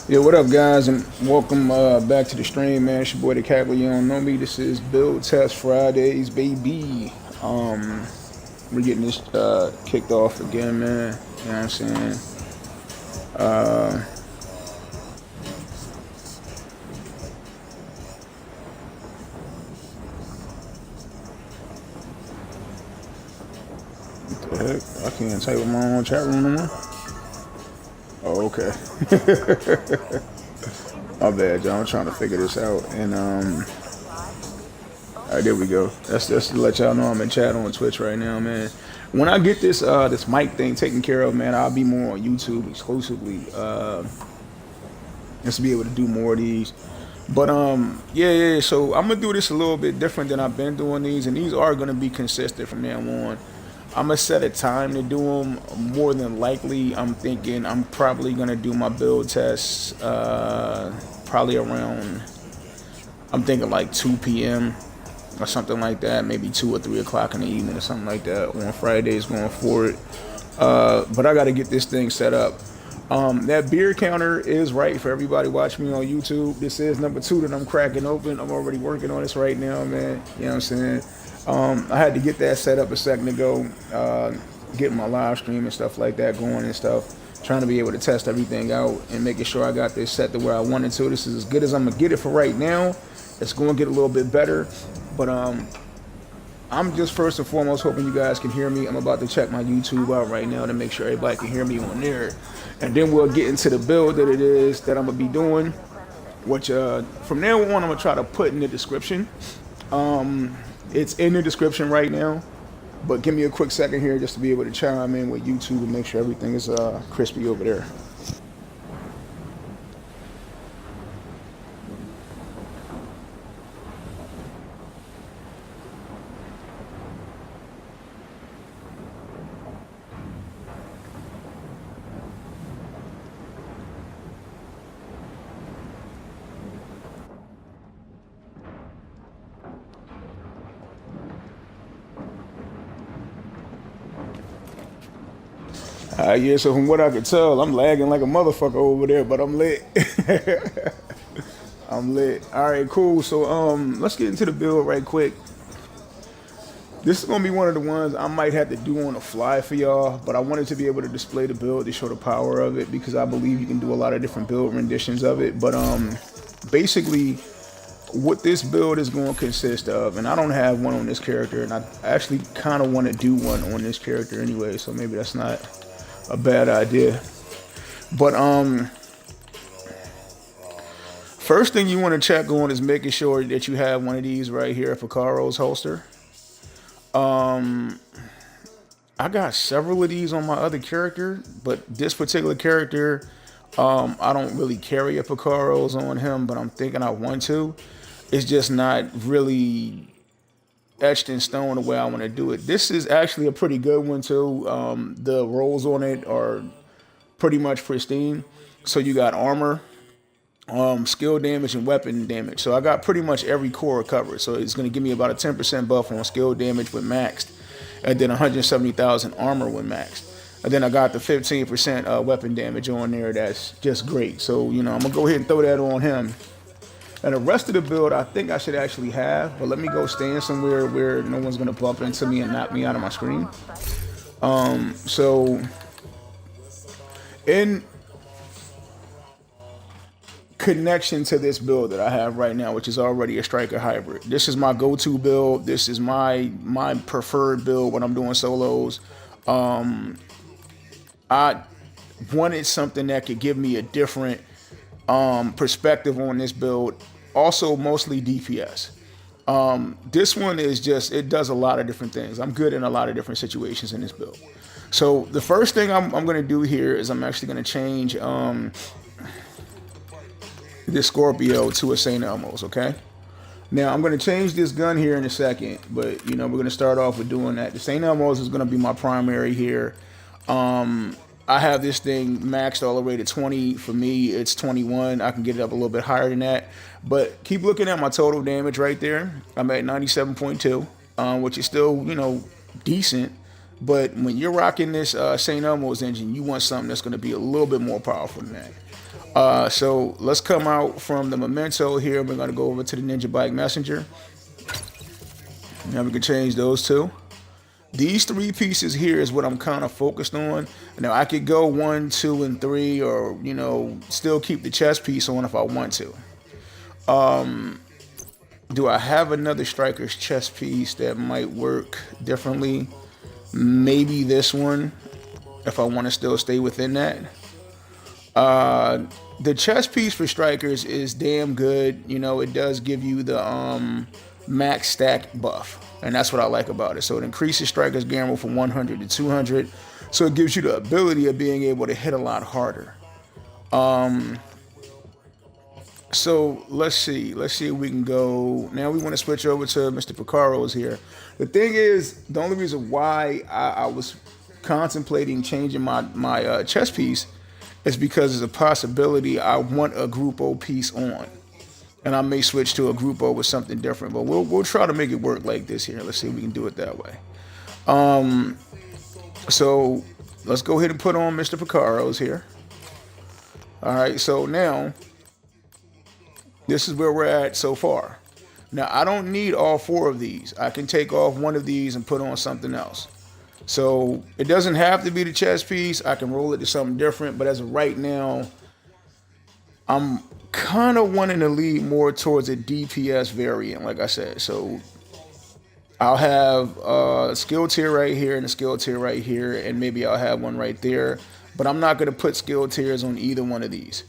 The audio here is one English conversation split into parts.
Yeah, what up, guys, and welcome back to the stream, man. It's your boy, the Cackle. You don't know me. This is Build Test Fridays, baby. Um, we're getting this kicked off again, man. You know what I'm saying? Uh, what the heck? I can't type in my own chat room no more. Oh, okay. My bad, y'all. I'm trying to figure this out. And all right, there we go. That's to let y'all know I'm in chat on Twitch right now, man. When I get this mic thing taken care of, man, I'll be more on YouTube exclusively. Just to be able to do more of these. But yeah. So I'm gonna do this a little bit different than I've been doing these, and these are gonna be consistent from now on. I'm gonna set a time to do them. More than likely, I'm thinking I'm probably gonna do my build tests probably around. I'm thinking like 2 p.m. or something like that, maybe 2 or 3 o'clock in the evening or something like that on Fridays going forward. But I got to get this thing set up. That beer counter is right for everybody watching me on YouTube. This is number 2 that I'm cracking open. I'm already working on this right now, man. You know what I'm saying? I had to get that set up a second ago, getting my live stream and stuff like that going and stuff. Trying to be able to test everything out and making sure I got this set to where I wanted to. This is as good as I'm gonna get it for right now. It's going to get a little bit better, but I'm just first and foremost hoping you guys can hear me. I'm about to check my YouTube out right now to make sure everybody can hear me on there, and then we'll get into the build that it is that I'm gonna be doing, which from now on I'm gonna try to put in the description. It's in the description right now, but give me a quick second here just to be able to chime in with YouTube and make sure everything is crispy over there. Yeah, so from what I could tell, I'm lagging like a motherfucker over there, but I'm lit. I'm lit. All right, cool. So let's get into the build right quick. This is gonna be one of the ones I might have to do on the fly for y'all, but I wanted to be able to display the build to show the power of it because I believe you can do a lot of different build renditions of it. But basically, what this build is going to consist of, and I don't have one on this character, and I actually kind of want to do one on this character anyway, so maybe that's not a bad idea. But first thing you want to check on is making sure that you have one of these right here, Picaro's holster. I got several of these on my other character, but this particular character, I don't really carry a Picaro's on him, but I'm thinking I want to. It's just not really etched in stone the way I want to do it. This is actually a pretty good one too. The rolls on it are pretty much pristine. So you got armor, skill damage, and weapon damage. So I got pretty much every core covered. So it's going to give me about a 10% buff on skill damage when maxed, and then 170,000 armor when maxed. And then I got the 15% weapon damage on there. That's just great. So, you know, I'm going to go ahead and throw that on him. And the rest of the build, I think I should actually have, but let me go stand somewhere where no one's gonna bump into me and knock me out of my screen. So in connection to this build that I have right now, which is already a striker hybrid, this is my go-to build. This is my preferred build when I'm doing solos. I wanted something that could give me a different perspective on this build. Also, mostly DPS. This one is just, it does a lot of different things. I'm good in a lot of different situations in this build. So the first thing I'm going to do here is I'm actually going to change this Scorpio to a St. Elmo's, okay? Now, I'm going to change this gun here in a second, but, you know, we're going to start off with doing that. The St. Elmo's is going to be my primary here. I have this thing maxed all the way to 20. For me, it's 21. I can get it up a little bit higher than that. But keep looking at my total damage right there. I'm at 97.2, which is still, you know, decent. But when you're rocking this St. Elmo's engine, you want something that's going to be a little bit more powerful than that. So let's come out from the Memento here. We're going to go over to the NinjaBIke Messenger. Now we can change those two. These three pieces here is what I'm kind of focused on. Now I could go 1, 2, and 3, or still keep the chest piece on if I want to. Do I have another striker's chest piece that might work differently? Maybe this one, if I want to still stay within that. The chest piece for strikers is damn good. It does give you the max stack buff, and that's what I like about it. So it increases strikers gamble from 100 to 200, so it gives you the ability of being able to hit a lot harder. So let's see if we can go. Now we want to switch over to Mr. Picaro's here. The thing is, the only reason why I was contemplating changing my chest piece is because there's a possibility I want a Group O piece on, and I may switch to a Group O with something different. But we'll try to make it work like this here. Let's see if we can do it that way. So let's go ahead and put on Mr. Picaro's here. All right. So now this is where we're at so far. Now I don't need all 4 of these. I can take off one of these and put on something else. So it doesn't have to be the chest piece. I can roll it to something different. But as of right now, I'm kind of wanting to lead more towards a DPS variant, like I said. So I'll have a skill tier right here and a skill tier right here, and maybe I'll have one right there. But I'm not going to put skill tiers on either one of these.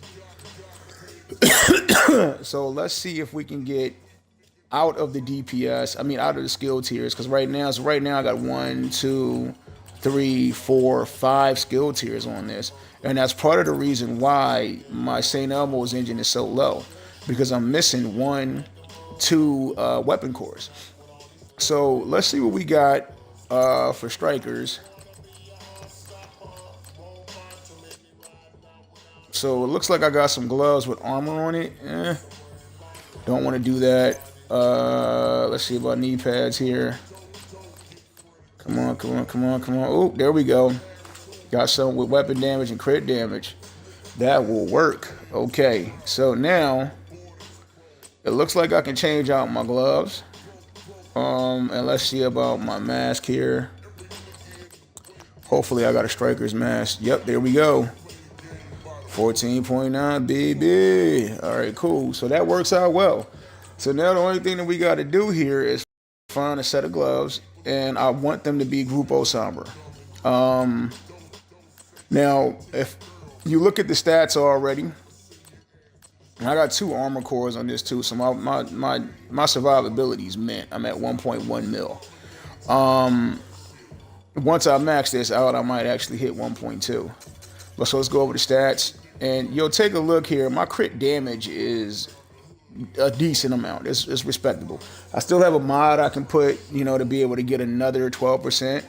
So let's see if we can get out of the DPS. Out of the skill tiers, because right now I got 1, 2, 3, 4, 5 skill tiers on this, and that's part of the reason why my St. Elmo's engine is so low, because I'm missing 1, 2 weapon cores. So let's see what we got for strikers. So it looks like I got some gloves with armor on it. Don't want to do that. Let's see about knee pads here. Come on. Oh, there we go. Got some with weapon damage and crit damage. That will work. Okay, so now it looks like I can change out my gloves. And let's see about my mask here. Hopefully I got a striker's mask. Yep, there we go. 14.9, baby. All right, cool. So that works out well. So now the only thing that we got to do here is find a set of gloves, and I want them to be Group O Sombra. Now, if you look at the stats already, I got 2 armor cores on this too, so my survivability is mint. I'm at 1.1 mil. Once I max this out, I might actually hit 1.2. But so let's go over the stats, and you'll take a look here. My crit damage is a decent amount. It's respectable. I still have a mod I can put, to be able to get another 12%.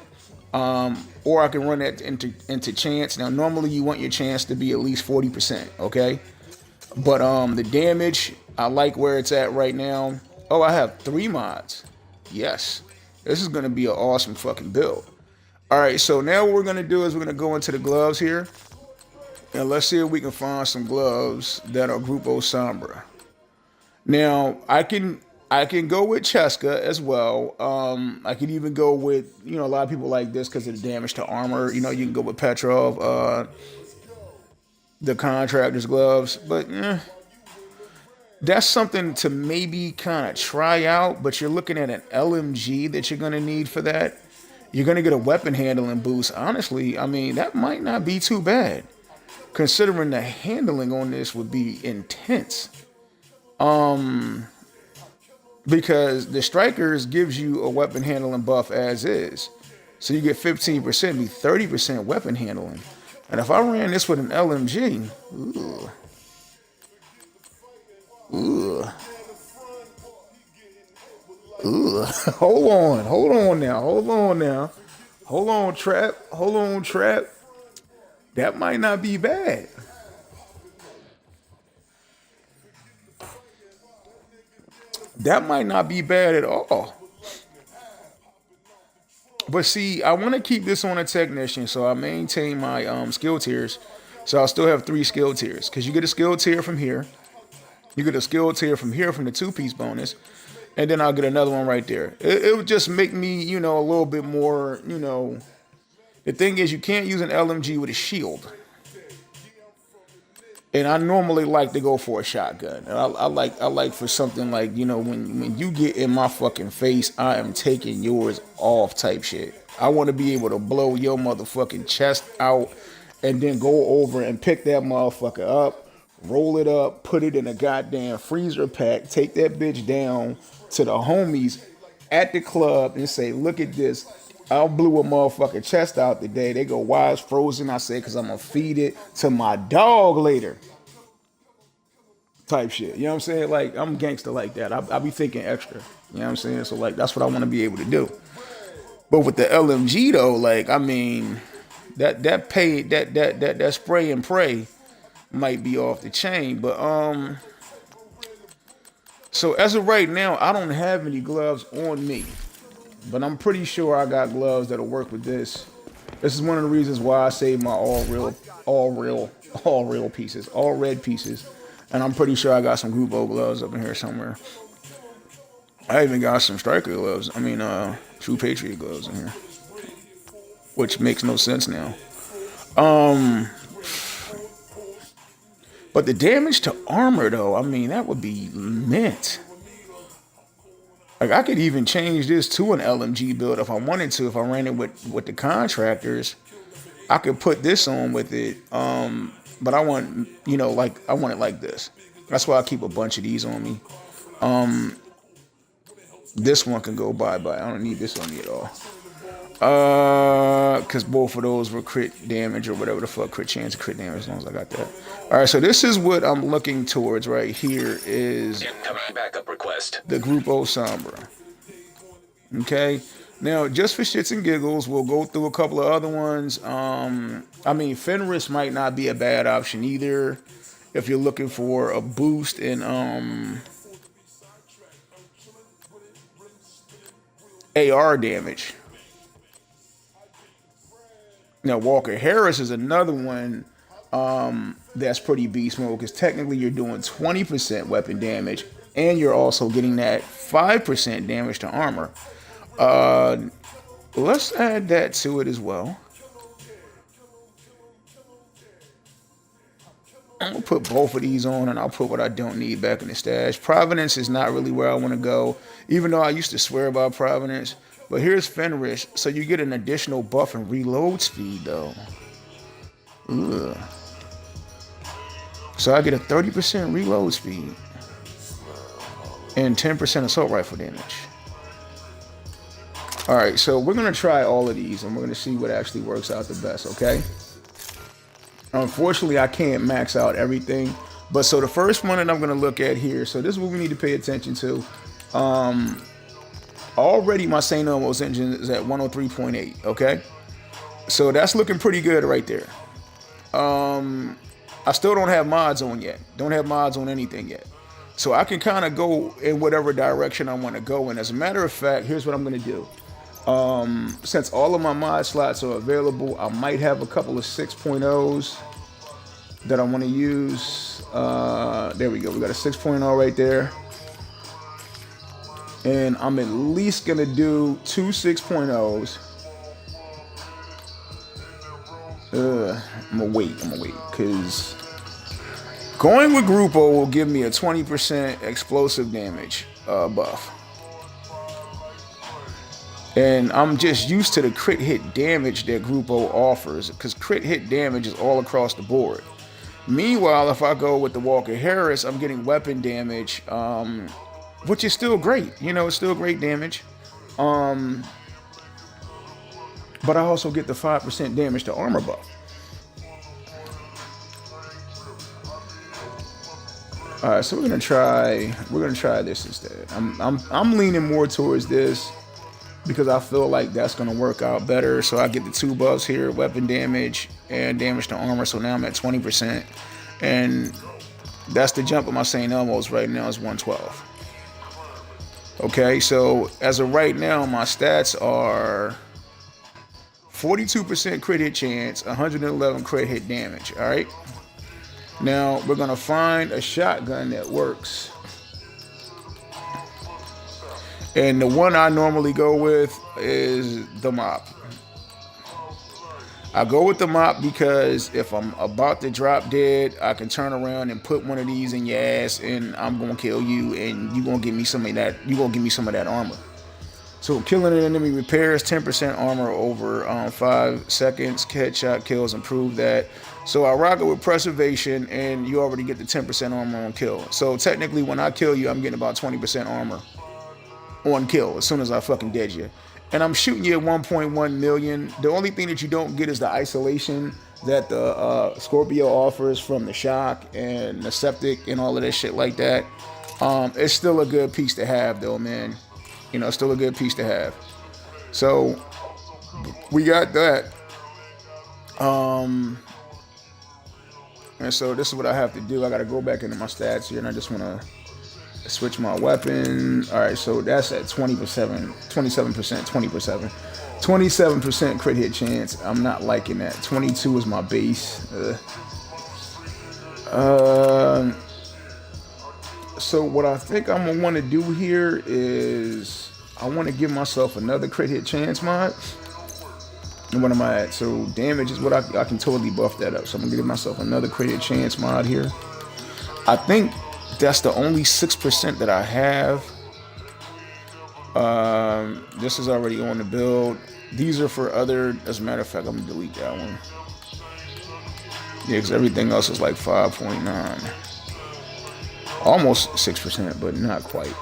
Or I can run that into chance. Now, normally you want your chance to be at least 40%, okay? But the damage, I like where it's at right now. Oh, I have 3 mods. Yes. This is going to be an awesome fucking build. All right, so now what we're going to do is we're going to go into the gloves here. And let's see if we can find some gloves that are Group O Sombra. Now, I can go with Cheska as well. I can even go with, a lot of people like this because of the damage to armor. You can go with Petrov, the contractor's gloves. But that's something to maybe kind of try out. But you're looking at an LMG that you're going to need for that. You're going to get a weapon handling boost. Honestly, that might not be too bad, considering the handling on this would be intense. Because the strikers gives you a weapon handling buff as is. So you get 15%, be 30% weapon handling. And if I ran this with an LMG, hold on now. Hold on, Trap. That might not be bad. That might not be bad at all. But see, I want to keep this on a technician, so I maintain my skill tiers. So I'll still have 3 skill tiers because you get a skill tier from here, you get a skill tier from here from the 2-piece bonus, and then I'll get another one right there. It would just make me, you know, a little bit more, you know. The thing is, you can't use an LMG with a shield. And I normally like to go for a shotgun. And I like for something like, you know, when you get in my fucking face, I am taking yours off type shit. I want to be able to blow your motherfucking chest out and then go over and pick that motherfucker up, roll it up, put it in a goddamn freezer pack, take that bitch down to the homies at the club and say, look at this. I blew a motherfucking chest out today. They go, why it's frozen? I say, because I'm going to feed it to my dog later. Type shit. You know what I'm saying? Like, I'm gangster like that. I be thinking extra. You know what I'm saying? So, like, that's what I want to be able to do. But with the LMG, though, like, I mean, that spray and pray might be off the chain. But, so as of right now, I don't have any gloves on me. But I'm pretty sure I got gloves that'll work with this. This is one of the reasons why I saved my all red pieces. And I'm pretty sure I got some Grupo gloves up in here somewhere. I even got some Striker gloves. I mean, True Patriot gloves in here. Which makes no sense now. But the damage to armor, though, I mean, that would be mint. Like, I could even change this to an LMG build if I wanted to. If I ran it with the contractors, I could put this on with it. But I want, you know, like, I want it like this. That's why I keep a bunch of these on me. This one can go bye-bye. I don't need this on me at all. Because both of those were crit damage or whatever the fuck, crit chance, crit damage, as long as I got that. All right, so this is what I'm looking towards right here is backup request. The Grupo Sombra. Okay, now just for shits and giggles, we'll go through a couple of other ones. I mean, Fenris might not be a bad option either if you're looking for a boost in AR damage. Now, Walker Harris is another one that's pretty beast mode because technically you're doing 20% weapon damage and you're also getting that 5% damage to armor. Let's add that to it as well. I'm going to put both of these on and I'll put what I don't need back in the stash. Providence is not really where I want to go, even though I used to swear by Providence. But here's Fenris, so you get an additional buff and reload speed, though. Ugh. So I get a 30% reload speed and 10% assault rifle damage. All right, so we're going to try all of these, and we're going to see what actually works out the best, okay? Unfortunately, I can't max out everything. But so the first one that I'm going to look at here, so this is what we need to pay attention to. Already my St. Elmo's engine is at 103.8, okay? So that's looking pretty good right there. I still don't have mods on yet. Don't have mods on anything yet. So I can kind of go in whatever direction I want to go in. As a matter of fact, here's what I'm going to do. Since all of my mod slots are available, I might have a couple of 6.0s that I want to use. There we go. We got a 6.0 right there. And I'm at least going to do 2 6.0s. I'm going to wait. Because going with Grupo will give me a 20% explosive damage buff. And I'm just used to the crit hit damage that Grupo offers. Because crit hit damage is all across the board. Meanwhile, if I go with the Walker Harris, I'm getting weapon damage. Which is still great. You know, it's still great damage. But I also get the 5% damage to armor buff. All right, so we're gonna try this instead. I'm leaning more towards this because I feel like that's gonna work out better. So I get the 2 buffs here, weapon damage and damage to armor. So now I'm at 20%, and that's the jump of my St. Elmo's right now is 112. Okay, so as of right now, my stats are 42% crit hit chance, 111 crit hit damage. All right. Now we're gonna find a shotgun that works. And the one I normally go with is the mop. I go with the mop because if I'm about to drop dead, I can turn around and put one of these in your ass, and I'm gonna kill you, and you gonna give me some of that. You gonna give me some of that armor. So killing an enemy repairs 10% armor over 5 seconds. Headshot kills improve that. So I rock it with preservation, and you already get the 10% armor on kill. So technically, when I kill you, I'm getting about 20% armor on kill as soon as I fucking dead you. And I'm shooting you at 1.1 million. The only thing that you don't get is the isolation that the Scorpio offers from the shock and the septic and all of that shit like that. It's still a good piece to have though, man. You know, still a good piece to have. So we got that. And so this is what I have to do. I got to go back into my stats here, and I just want to switch my weapon. All right, so that's at 27%, 27% crit hit chance. I'm not liking that. 22 is my base. So what I think I'm gonna want to do here is I want to give myself another crit hit chance mod. And what am I at? So damage is what I can totally buff that up. So I'm gonna give myself another crit hit chance mod here. I think that's the only 6% that I have. This is already on the build. These are for other, as a matter of fact, I'm gonna delete that one. Yeah, because everything else is like 5.9. Almost 6%, but not quite.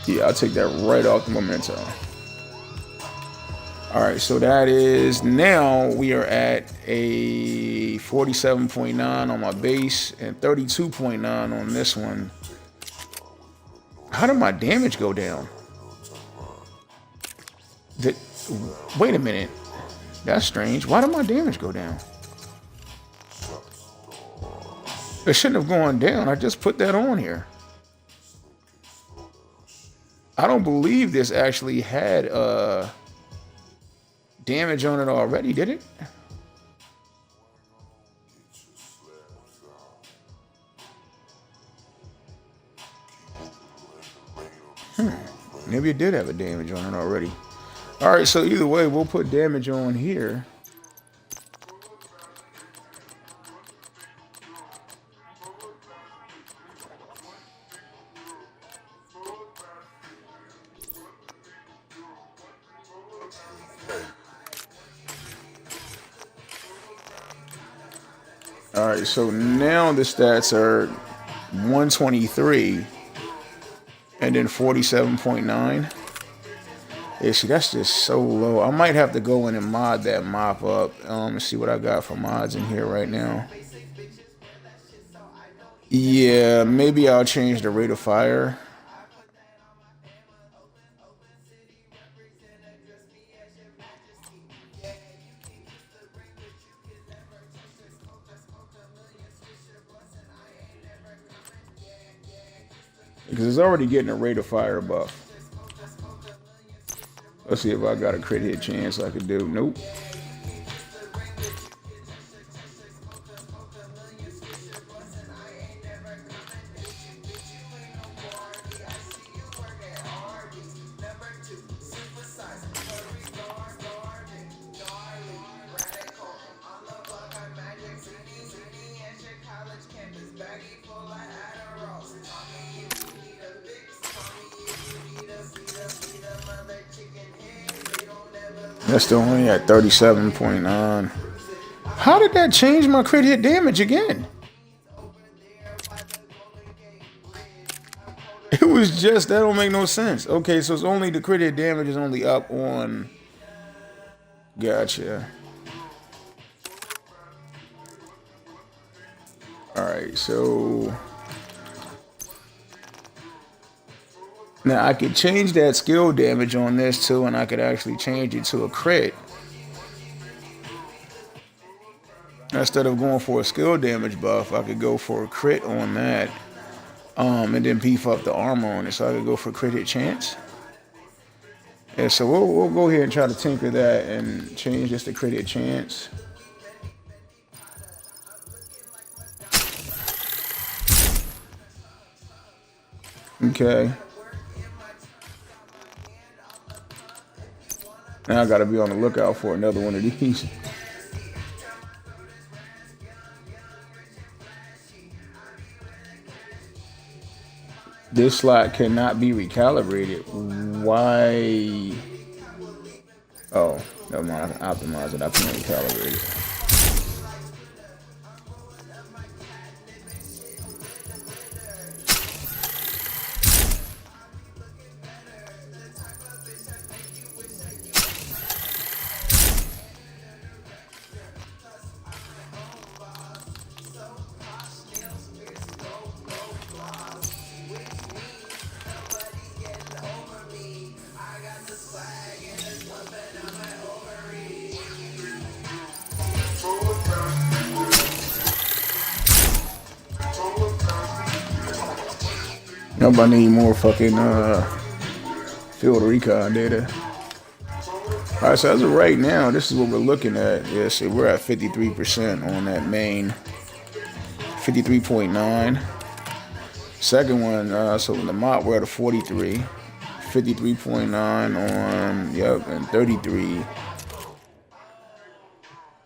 Yeah, I'll take that right off the memento. All right, so that is, now we are at a 47.9 on my base and 32.9 on this one. How did my damage go down? Wait a minute. That's strange. Why did my damage go down? It shouldn't have gone down. I just put that on here. I don't believe this actually had damage on it already, did it? Maybe it did have a damage on it already. All right, so either way, we'll put damage on here. All right, so now the stats are 123 and then 47.9. Yeah, see, that's just so low. I might have to go in and mod that mop up. And see what I got for mods in here right now. Yeah, maybe I'll change the rate of fire. Because it's already getting a rate of fire buff. Let's see if I got a crit hit chance I could do. Nope. That's still only at 37.9. How did that change my crit hit damage again? It was just, that don't make no sense. Okay, so it's only the crit hit damage is only up on. Gotcha. Alright, so now I could change that skill damage on this too, and I could actually change it to a crit. Instead of going for a skill damage buff, I could go for a crit on that. And then beef up the armor on it, so I could go for crit hit chance. Yeah, so we'll go ahead and try to tinker that and change this to create a chance. Okay. Now I gotta be on the lookout for another one of these. This slot cannot be recalibrated. Why? Oh, never mind. I can optimize it. I can't recalibrate it. Nobody need more fucking field recon data. All right, so as of right now, this is what we're looking at. Yeah, see, we're at 53% on that main. 53.9. Second one, so in the mop, we're at a 43. 53.9 on, yep, and 33.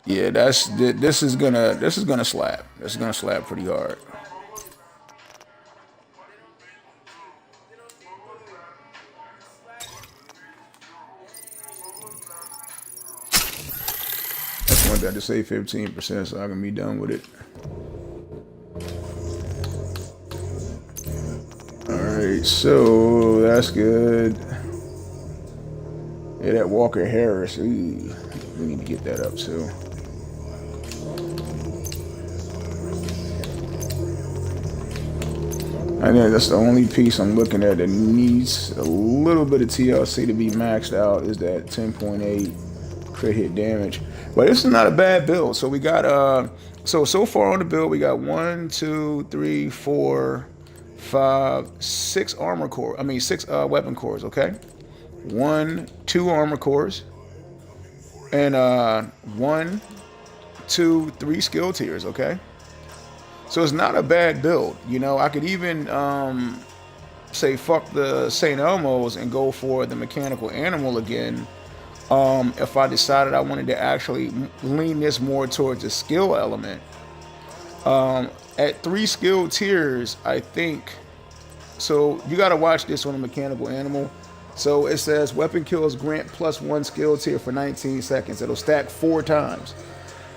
Yeah, this is gonna slap. This is gonna slap pretty hard. I want that to say 15% so I can be done with it. Alright, so that's good. Yeah, that Walker Harris, ooh, we need to get that up too. I think that's the only piece I'm looking at that needs a little bit of TLC to be maxed out is that 10.8 crit hit damage. But this is not a bad build. So we got so far on the build we got 1, 2, 3, 4, 5, 6 armor core. I mean 6 weapon cores. Okay, 1, 2 armor cores, and 1, 2, 3 skill tiers. Okay. So it's not a bad build, you know. I could even say fuck the St. Elmo's and go for the mechanical animal again if I decided I wanted to actually lean this more towards a skill element. At 3 skill tiers, I think, so you got to watch this on a mechanical animal. So it says weapon kills grant +1 skill tier for 19 seconds. It'll stack 4 times.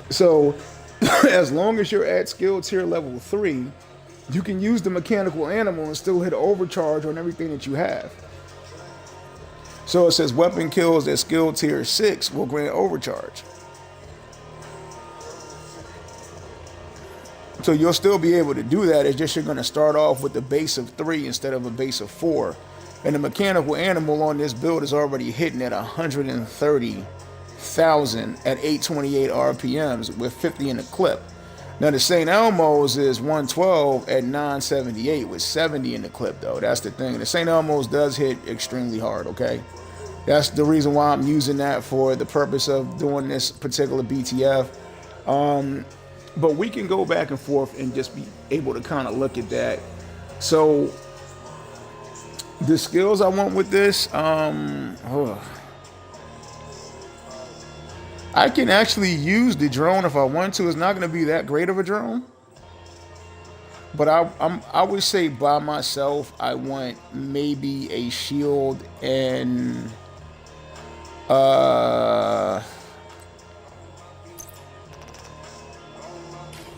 So as long as you're at skill tier level 3, you can use the mechanical animal and still hit overcharge on everything that you have. So it says weapon kills at skill tier 6 will grant overcharge. So you'll still be able to do that. It's just you're going to start off with a base of 3 instead of a base of 4. And the mechanical animal on this build is already hitting at 130,000 at 828 RPMs with 50 in the clip. Now the St. Elmo's is 112 at 978 with 70 in the clip though. That's the thing. The St. Elmo's does hit extremely hard, okay? That's the reason why I'm using that for the purpose of doing this particular BTF. But we can go back and forth and just be able to kind of look at that. So the skills I want with this, I can actually use the drone if I want to. It's not going to be that great of a drone. But I would say by myself, I want maybe a shield and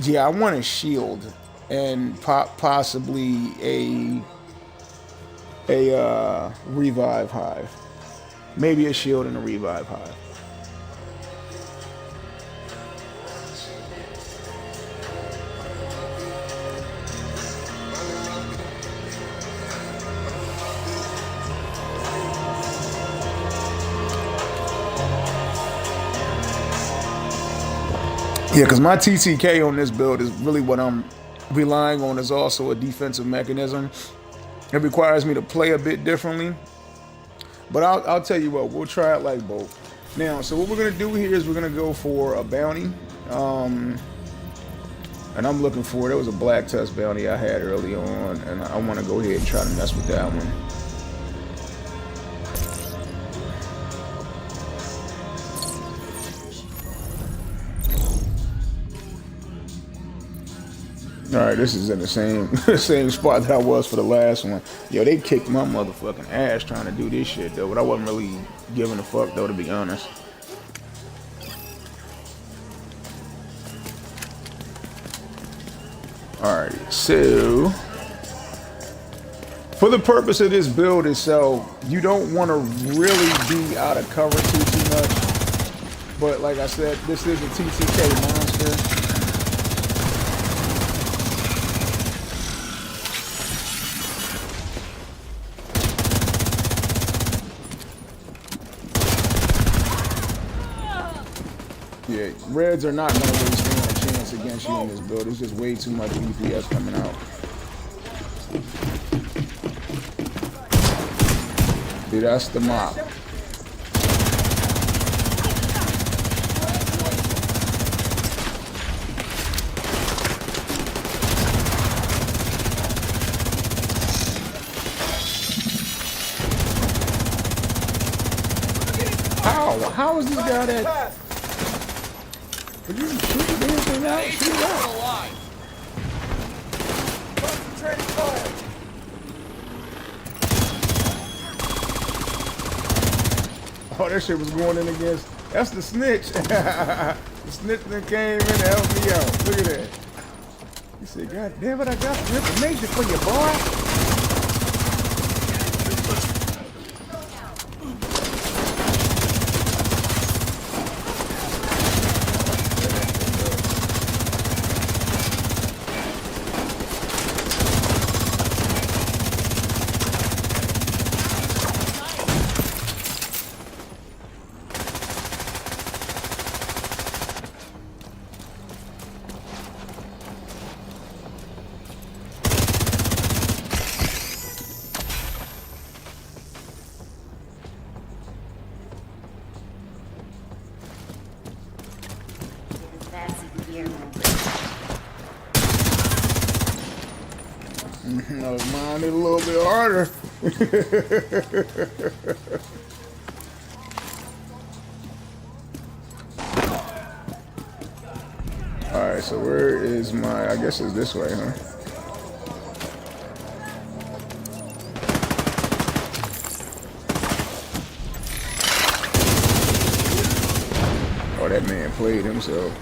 yeah, I want a shield and possibly a revive hive. Maybe a shield and a revive hive. Yeah, because my TTK on this build is really what I'm relying on is also a defensive mechanism. It requires me to play a bit differently. But I'll tell you what, we'll try it like both. Now, so what we're gonna do here is we're gonna go for a bounty. And I'm looking for, there was a black tusk bounty I had early on, and I want to go ahead and try to mess with that one. All right, this is in the same spot that I was for the last one. Yo, they kicked my motherfucking ass trying to do this shit though, but I wasn't really giving a fuck though, to be honest. Alrighty, so for the purpose of this build itself, you don't want to really be out of cover too much. But like I said, this is a TTK monster. Yeah, reds are not going to really stand a chance against you in this build. It's just way too much DPS coming out. Dude, that's the mop. How is this guy that... But you shoot the damn thing out, shoot it out. Concentrated fire. Oh, that shit was going in against, that's the snitch. The snitch that came in to help me out. Look at that. He said, God damn it, I got some information for you, boy. Mine it a little bit harder. Alright, so where is my, I guess it's this way, huh? Oh, that man played himself.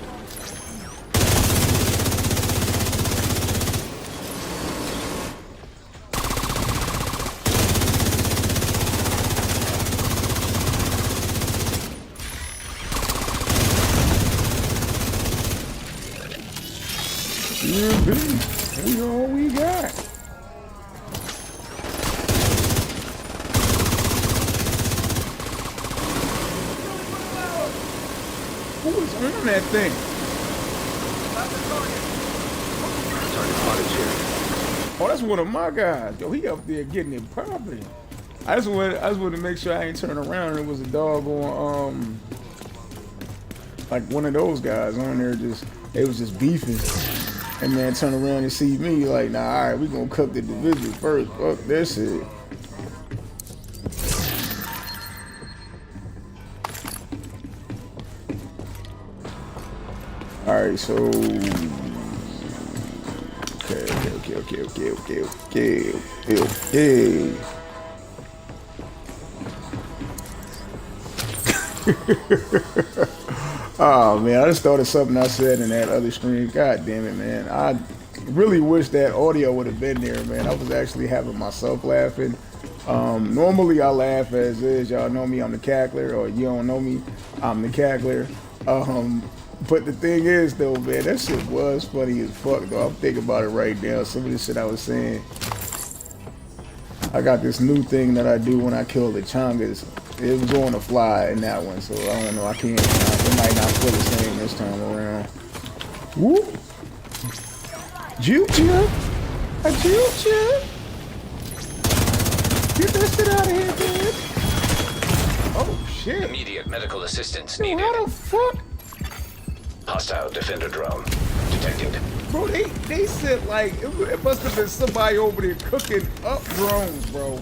We all we got. Who is on that thing? Oh, that's one of my guys. Yo, he up there getting it properly. I just wanted to make sure I ain't turning around and it was a dog on like one of those guys on there they was just beefing. And then turn around and see me like, nah, all right, we gonna cook the division first. Fuck that shit. All right, so okay. Oh man, I just thought of something I said in that other stream. God damn it, man. I really wish that audio would have been there, man. I was actually having myself laughing. Normally I laugh as is. Y'all know me, I'm the cackler, or you don't know me, I'm the cackler. But the thing is though, man, that shit was funny as fuck though. I'm thinking about it right now. Some of the shit I was saying. I got this new thing that I do when I kill the chongas. It was on the fly in that one, so I don't know. I can't. It might not feel the same this time around. Whoop! Juke chip! A juke chip! Get that shit out of here, dude! shit. Immediate medical assistance Yo, needed. how the fuck? Hostile defender drone detected. Bro, they said like it must have been somebody over there cooking up drones, bro.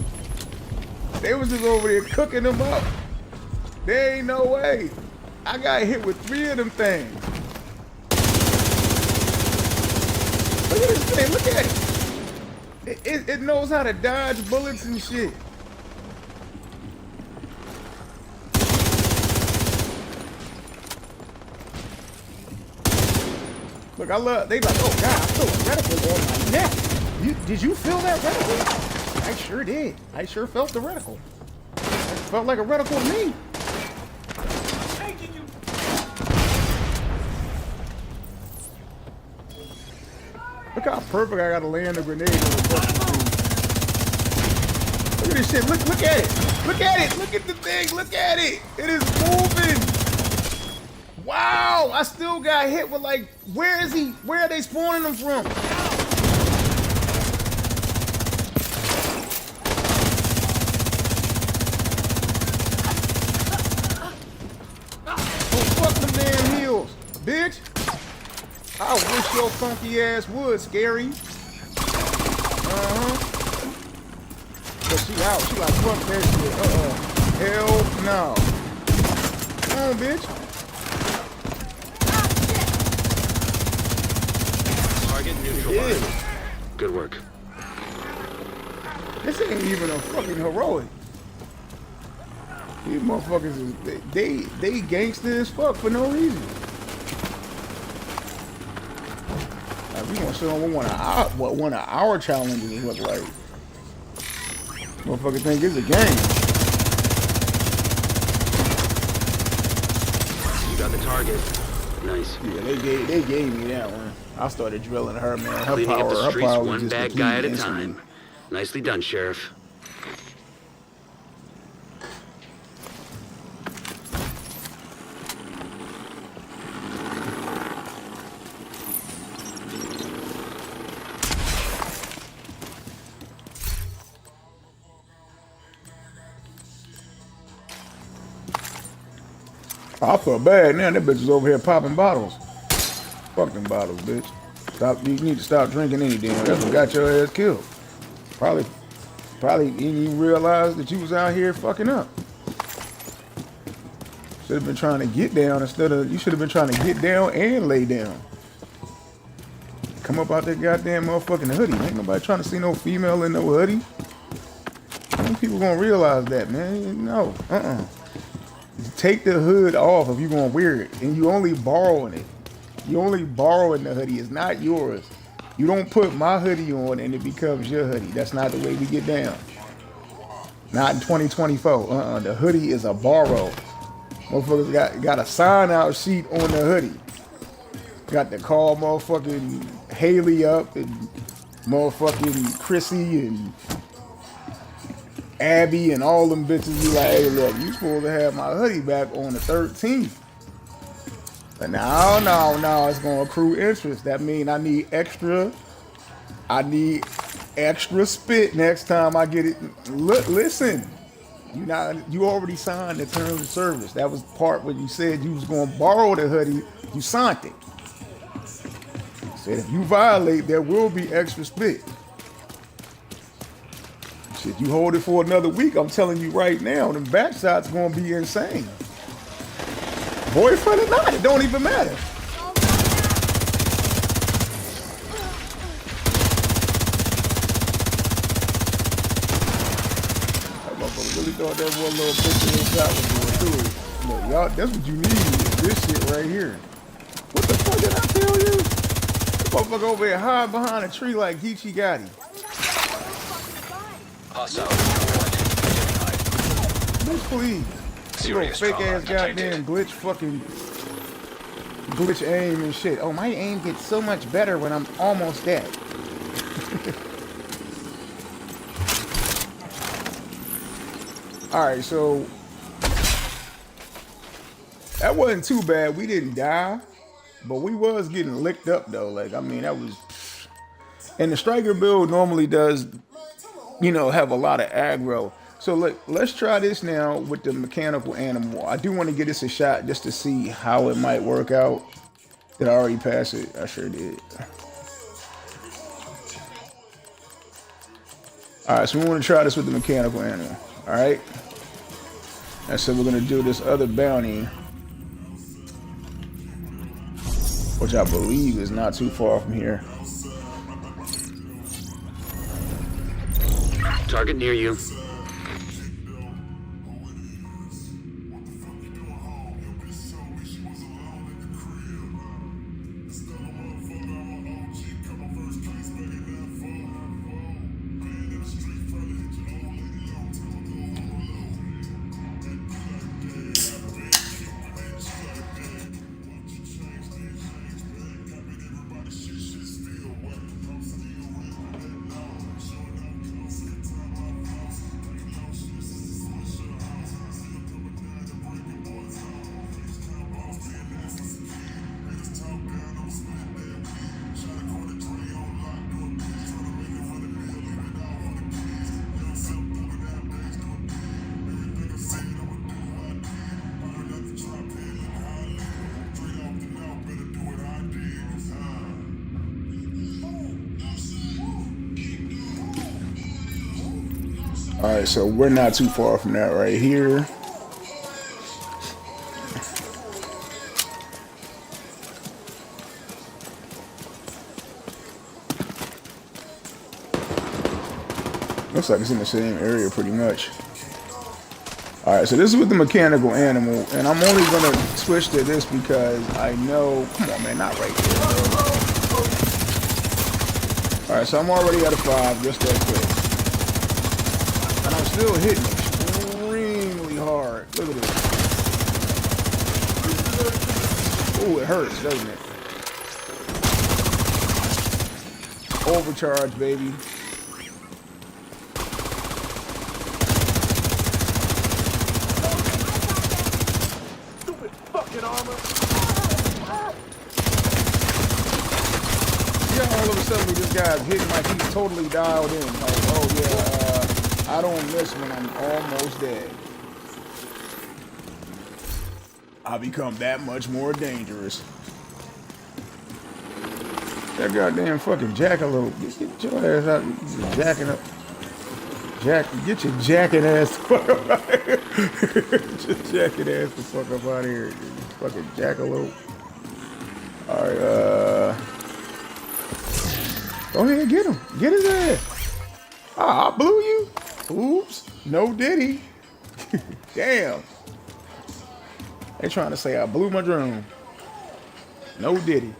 They was just over there cooking them up. There ain't no way. I got hit with 3 of them things. Look at this thing, look at it. It knows how to dodge bullets and shit. Look, they like, oh God, I feel a reticle on my neck. Did you feel that reticle? I sure did. I sure felt the reticle. It felt like a reticle to me. Look how perfect I gotta land a grenade on the fucking thing. Look at this shit. Look at it. Look at it. Look at the thing. Look at it. It is moving. Wow. I still got hit with like, where is he? Where are they spawning him from? Oh, fuck them damn heels, bitch. I wish your funky ass would, Scary. But she out. She like, fuck that shit. Hell no. Come on, bitch. Target neutralized. Good work. This ain't even a fucking heroic. These motherfuckers is they gangster as fuck for no reason. We gonna show them what one of our challenges look like. Motherfucker think it's a game. You got the target. Nice. Yeah, they gave me that one. I started drilling her, man. Her Cleaning power, up the her streets power was one just bad guy at a instantly. time. Nicely done, Sheriff. I feel bad now. That bitch is over here popping bottles. Fuck them bottles, bitch. Stop. You need to stop drinking any damn. That's what got your ass killed. Probably didn't even realize that you was out here fucking up. Should have been trying to get down instead of, you should have been trying to get down and lay down. Come up out that goddamn motherfucking hoodie. Ain't nobody trying to see no female in no hoodie. How many people gonna realize that, man? No. Take the hood off if you're gonna wear it, and you only borrowing it. You only borrowing the hoodie. It's not yours. You don't put my hoodie on and it becomes your hoodie. That's not the way we get down. Not in 2024. The hoodie is a borrow. Motherfuckers got a sign out sheet on the hoodie. Got to call motherfucking Haley up and motherfucking Chrissy and Abby and all them bitches be like, hey, look, you supposed to have my hoodie back on the 13th. But no, it's going to accrue interest. That means I need extra spit next time I get it. Look, listen, you already signed the terms of service. That was part when you said you was going to borrow the hoodie. You signed it. Said if you violate, there will be extra spit. Shit, you hold it for another week, I'm telling you right now, them back shots gonna be insane. Boyfriend or not, it don't even matter. That motherfucker really thought that one little bitch in his shot was going through it. Look, y'all, that's what you need, is this shit right here. What the fuck did I tell you? That motherfucker over here hide behind a tree like Geechee Gotti. Bitch, please. Serious fake ass trauma goddamn glitch aim and shit. Oh, my aim gets so much better when I'm almost dead. Alright, so that wasn't too bad. We didn't die, but we was getting licked up though. Like, I mean, that was, and the striker build normally does, you know, have a lot of aggro. So look, let's try this now with the mechanical animal. I do want to give this a shot just to see how it might work out. Did I already pass it? I sure did. All right, so we want to try this with the mechanical animal. All right. And so we're going to do this other bounty, which I believe is not too far from here. Target near you. All right, so we're not too far from that right here. Looks like it's in the same area pretty much. All right, so this is with the mechanical animal, and I'm only gonna switch to this because I know, come on man, not right there. All right, so I'm already at a 5, just that quick. And I'm still hitting extremely hard. Look at this. Ooh, it hurts, doesn't it? Overcharge, baby. Stupid fucking armor. Yeah, all of a sudden this guy's hitting like he's totally dialed in. Like, oh yeah, I don't miss when I'm almost dead. I become that much more dangerous. That goddamn fucking jackalope. Get your ass out. You're jacking up. Get your jacking ass the fuck up out of here. Just jacking ass the fuck up out of here. Fucking jackalope. Alright, go ahead, get him. Get his ass. Ah, I blew you. Oops. No diddy. Damn. They trying to say I blew my drone. No diddy.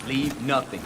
Leave nothing.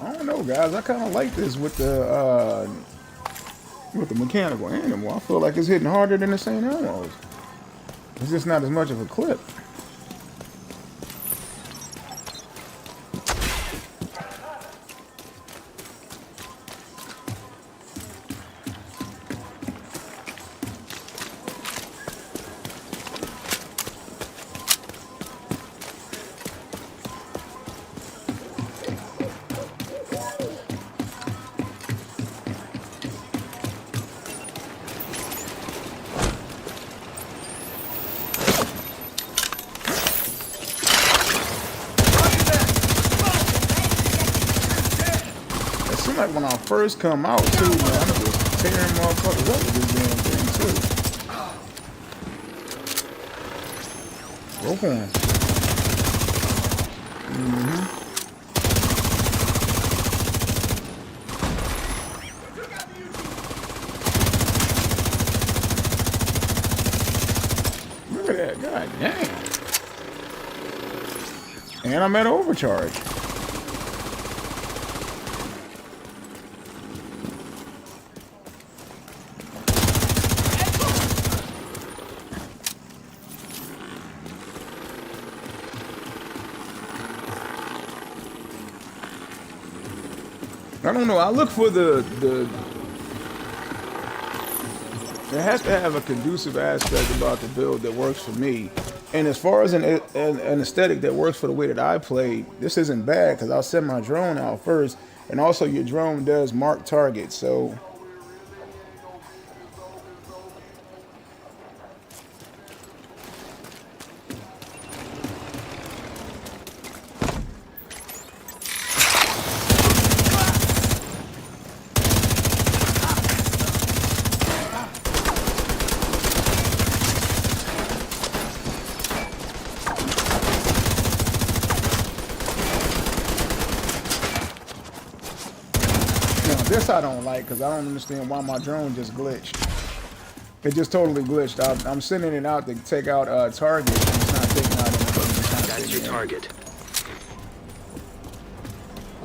I don't know, guys. I kind of like this with the mechanical animal. I feel like it's hitting harder than the St. Elmo's. It's just not as much of a clip. seems like when I first come out too, man, I'm just tearing motherfuckers up with this damn thing too. Rope on. Look at that, god damn. And I'm at overcharge. I don't know. I look for the. It has to have a conducive aspect about the build that works for me. And as far as an aesthetic that works for the way that I play, this isn't bad because I'll send my drone out first, and also your drone does mark targets. So. This I don't like because I don't understand why my drone just glitched. It just totally glitched. I'm sending it out to take out targets, and it's not taking out anything. That's your target.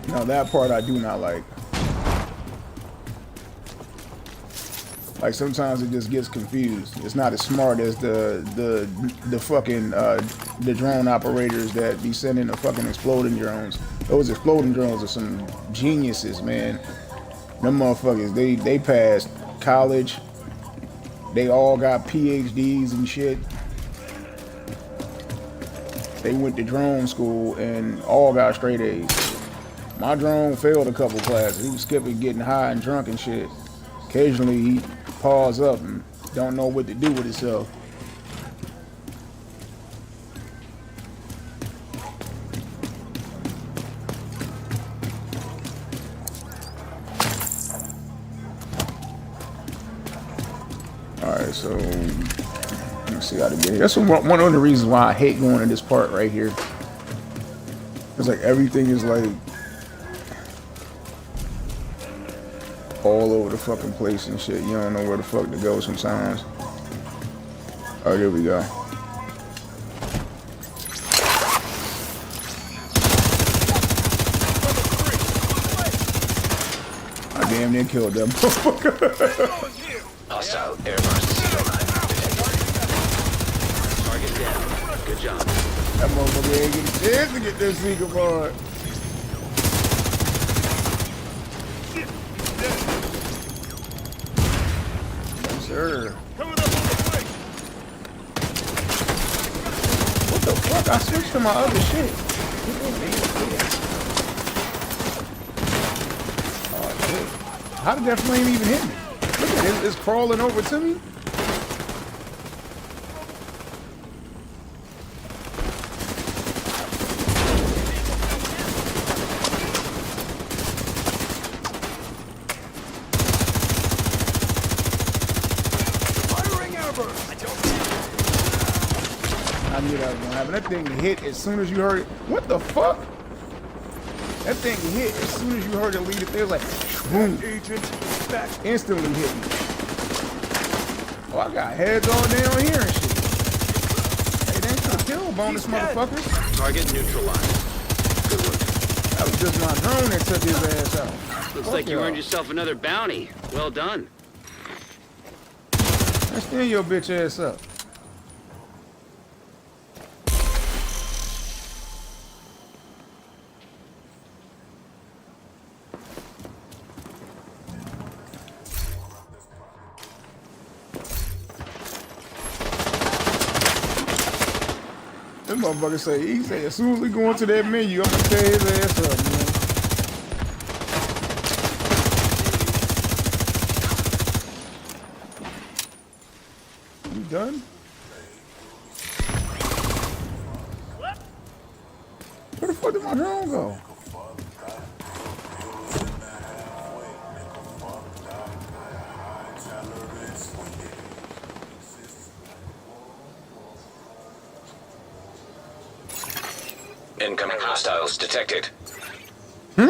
No, that part I do not like. Like sometimes it just gets confused. It's not as smart as the fucking the drone operators that be sending the fucking exploding drones. Those exploding drones are some geniuses, man. Them motherfuckers, they passed college. They all got PhDs and shit. They went to drone school and all got straight A's. My drone failed a couple classes. He was skipping, getting high and drunk and shit. Occasionally he pause up and don't know what to do with himself. Alright, so let's see how to get here. That's one of the reasons why I hate going to this part right here. It's like everything is like all over the fucking place and shit. You don't know where the fuck to go sometimes. Oh, there we go. I damn near killed that motherfucker. Hostile air burst. Target down. Good job. That motherfucker ain't getting a chance to get this secret part. Yes, sir. What the fuck? I switched to my other shit. Oh, shit. How did that flame even hit me? Look at it, it's crawling over to me. I knew that was gonna happen. That thing hit as soon as you heard it. What the fuck? That thing hit as soon as you heard it leave it there, like boom. Instantly hit me. Oh, I got heads all down here and shit. Hey, thanks for the kill, bonus motherfuckers. Target neutralized. Good work. That was just my drone that took his ass out. Looks like you earned yourself another bounty. Well done. Let's stand your bitch ass up. This motherfucker say, he say, as soon as we go into that menu, I'm gonna tear his ass up, man. You done? Where the fuck did my drone go? Incoming hostiles detected. Hmm?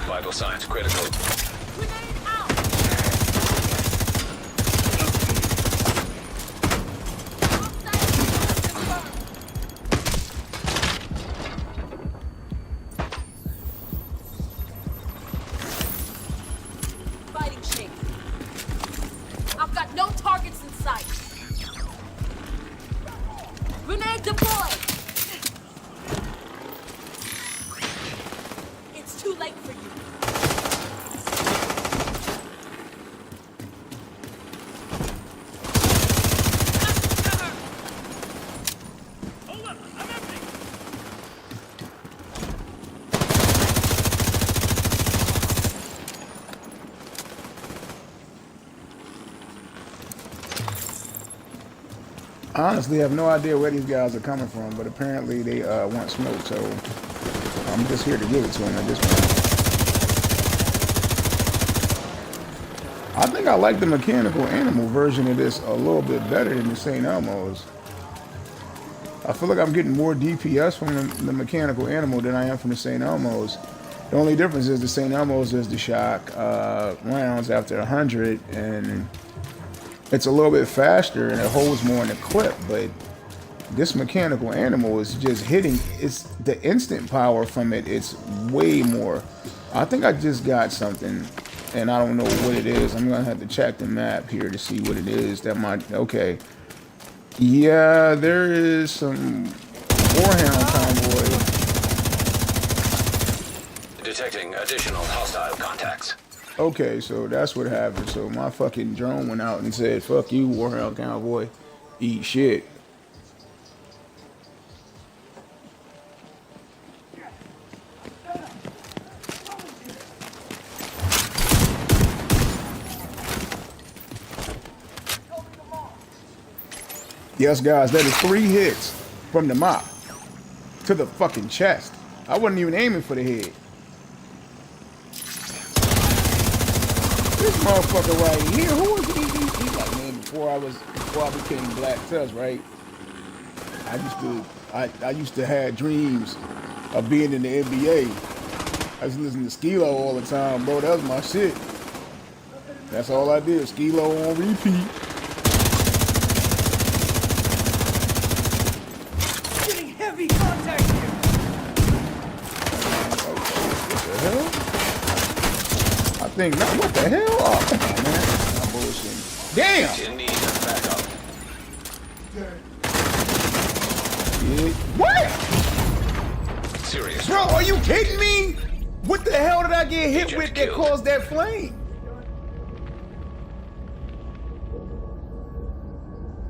Vital signs critical. Fighting shape. I've got no targets in sight. Grenade deployed. It's too late for you. Hold up, I'm empty. I honestly have no idea where these guys are coming from, but apparently they want smoke, so I'm just here to give it to them at this point. I think I like the mechanical animal version of this a little bit better than the St. Elmo's. I feel like I'm getting more DPS from the mechanical animal than I am from the St. Elmo's. The only difference is the St. Elmo's is the shock rounds after 100, and it's a little bit faster and it holds more in the clip, but this mechanical animal is just hitting. It's the instant power from it. It's way more. I think I just got something and I don't know what it is. I'm gonna have to check the map here to see what it is. That might, okay. Yeah, there is some Warhound convoy. Detecting additional hostile contacts. Okay, so that's what happened. So my fucking drone went out and said, fuck you, Warhound convoy. Eat shit. Yes, guys, that is 3 hits from the mop to the fucking chest. I wasn't even aiming for the head. This motherfucker right here, who was he? He like, man, before I became Black Tusk, right? I used to have dreams of being in the NBA. I used to listen to Skilo all the time, bro. That was my shit. That's all I did. Skilo on repeat. Getting heavy contact here. Oh shit, what the hell? I think not. What the hell? Oh, come on, man. I'm bullshitting. Damn! In need of backup. Yeah. What? Serious. Bro, are you kidding me? What the hell did I get hit Agent with that killed. caused that flame?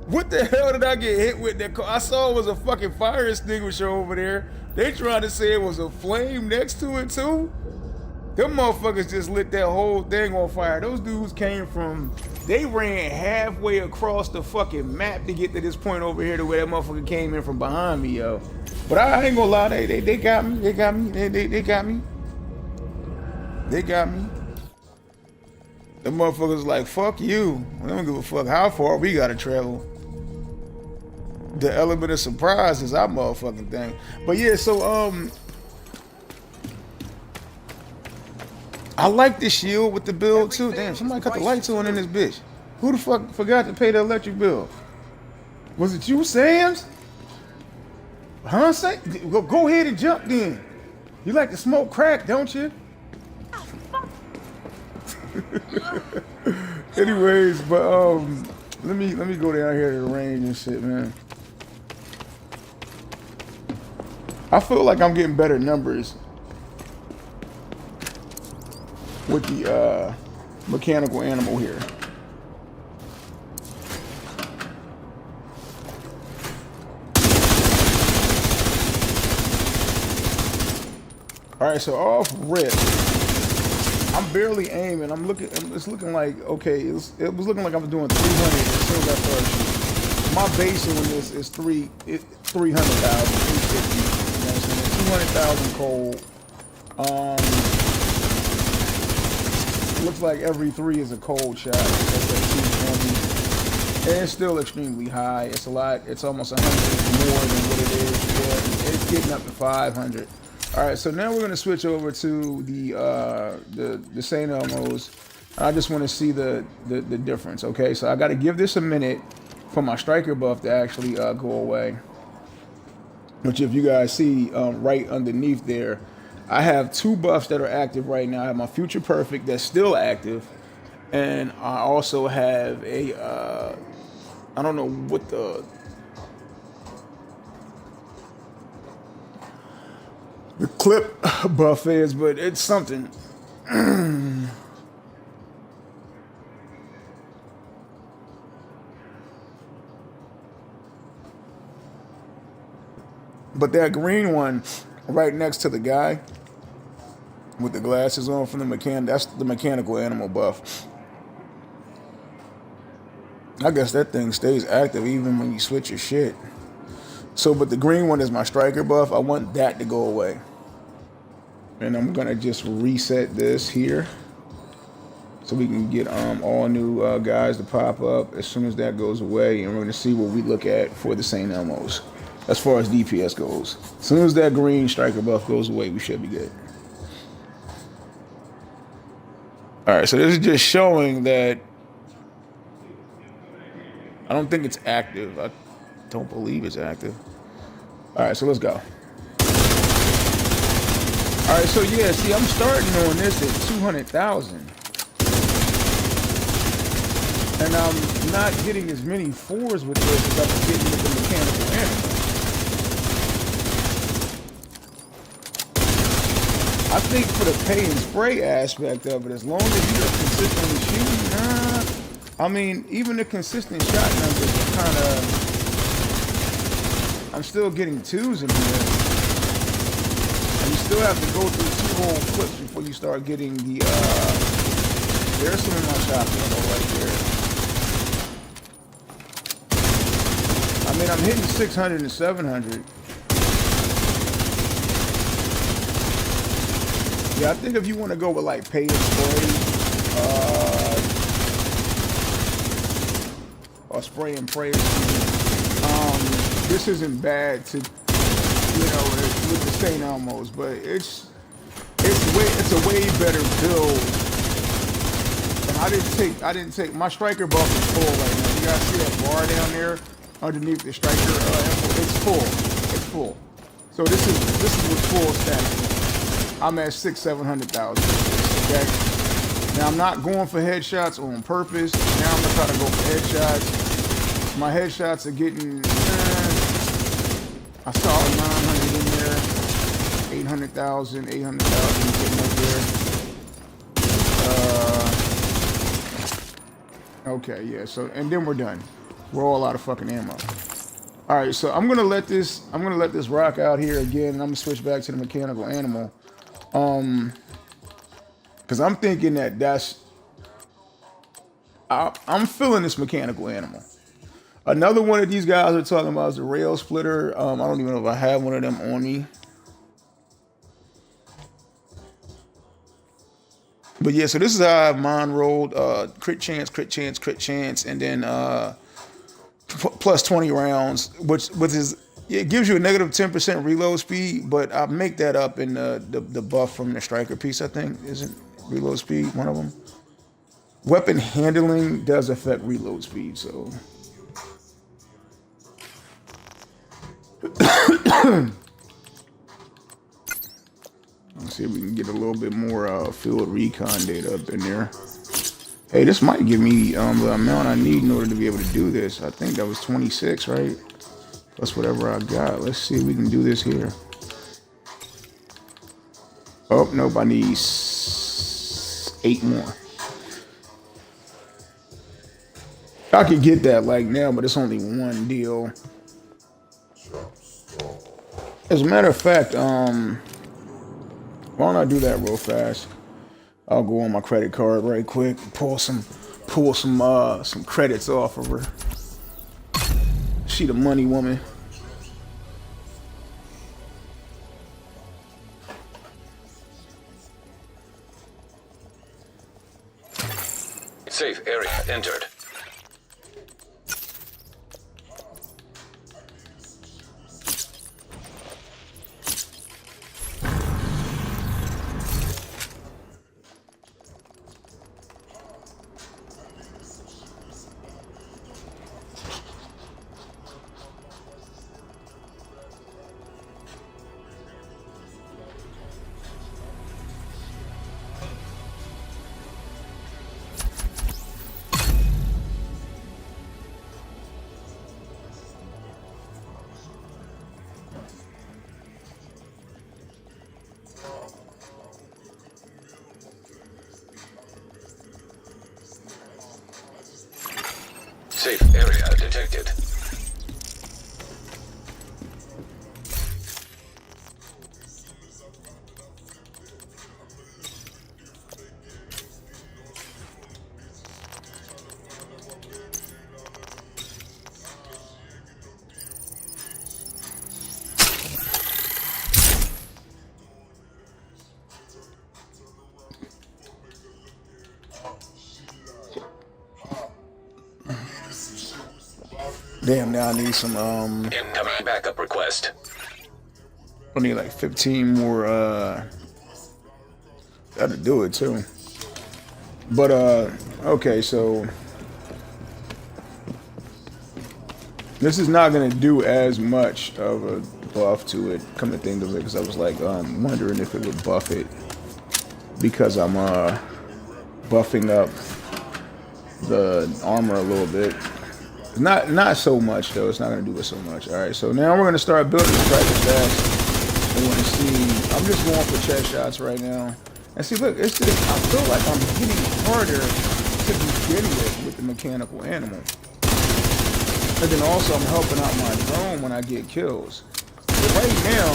What the hell did I get hit with that? I saw it was a fucking fire extinguisher over there. They tried to say it was a flame next to it too. Them motherfuckers just lit that whole thing on fire. Those dudes came from, they ran halfway across the fucking map to get to this point over here to where that motherfucker came in from behind me, yo. But I ain't gonna lie, they got me. They got me. They got me. They got me. The motherfuckers like, fuck you. I don't give a fuck how far we gotta travel. The element of surprise is our motherfucking thing. But yeah, so I like this shield with the build too. Damn, somebody cut the lights on in this bitch. Who the fuck forgot to pay the electric bill? Was it you, Sam's? Huh, Sam? Go ahead and jump then. You like to smoke crack, don't you? Anyways, but let me go down here to the range and shit, man. I feel like I'm getting better numbers with the mechanical animal here. All right, so off rip, I'm barely aiming. It's looking like okay. It was looking like I was doing 300 as soon as I started shooting. My basing on this is 300,000, 350. You know what I'm saying? 200,000 cold. Looks like every 3 is a cold shot. That's like 220. And it's still extremely high. It's a lot. It's almost 100 more than what it is. Yeah, it's getting up to 500. All right, so now we're gonna switch over to the St. Elmo's. I just want to see the difference. Okay, so I got to give this a minute for my striker buff to actually go away. Which, if you guys see right underneath there, I have 2 buffs that are active right now. I have my Future Perfect that's still active, and I also have a I don't know what the clip buff is, but it's something. But that green one right next to the guy with the glasses on from the that's the mechanical animal buff. I guess that thing stays active even when you switch your shit. So, but the green one is my striker buff. I want that to go away. And I'm gonna just reset this here so we can get all new guys to pop up as soon as that goes away. And we're gonna see what we look at for the St. Elmo's as far as DPS goes. As soon as that green striker buff goes away, we should be good. All right, so this is just showing that I don't think it's active. I don't believe it's active. All right, so let's go. All right, so yeah, see, I'm starting on this at 200,000. And I'm not getting as many 4s with this as I'm getting with the mechanical animal. I think for the pay and spray aspect of it, as long as you're consistently shooting, I mean, even the consistent shot numbers are kind of, I'm still getting 2s in here. And you still have to go through 2 whole clips before you start getting the, there's some of my shot ammo right there. I mean, I'm hitting 600 and 700. Yeah, I think if you want to go with like pay and spray, or spray and pray, this isn't bad to, you know, with the St. Elmo's, but it's a way better build. And I didn't take my striker buff is full right now. You guys see that bar down there underneath the striker? It's full. So this is with full stats. I'm at 600,000-700,000. Okay. Now I'm not going for headshots on purpose. Now I'm gonna try to go for headshots. My headshots are getting. I saw 900 in there, 800,000 getting up there. Okay, yeah. So and then we're done. We're all out of fucking ammo. All right, so I'm gonna let this rock out here again, and I'm gonna switch back to the mechanical animal. Because I'm thinking I'm feeling this mechanical animal. Another one of these guys are talking about is the rail splitter. I don't even know if I have one of them on me. But yeah, so this is how I have mine rolled. Crit chance, and then plus 20 rounds, which is, it gives you a negative 10% reload speed, but I make that up in the buff from the striker piece, I think. Isn't reload speed one of them? Weapon handling does affect reload speed, so. Let's see if we can get a little bit more field recon data up in there. Hey, this might give me the amount I need in order to be able to do this. I think that was 26, right? Plus whatever I got. Let's see if we can do this here. Oh, nope, I need 8 more. I could get that like now, but it's only one deal. As a matter of fact, why don't I do that real fast? I'll go on my credit card right quick, pull some credits off of her. She the money woman. Safe area entered. Safe area detected. Damn, now I need some Incoming backup request. I need like 15 more that'll do it too. But okay, so this is not gonna do as much of a buff to it, come to think of it, because I was like wondering if it would buff it because I'm buffing up the armor a little bit. Not so much though. It's not gonna do it so much. All right. So now we're gonna start building the practice stats. I want to see. I'm just going for chest shots right now. And see, look, it's just I feel like I'm hitting harder to begin with the mechanical animal. And then also I'm helping out my drone when I get kills. But right now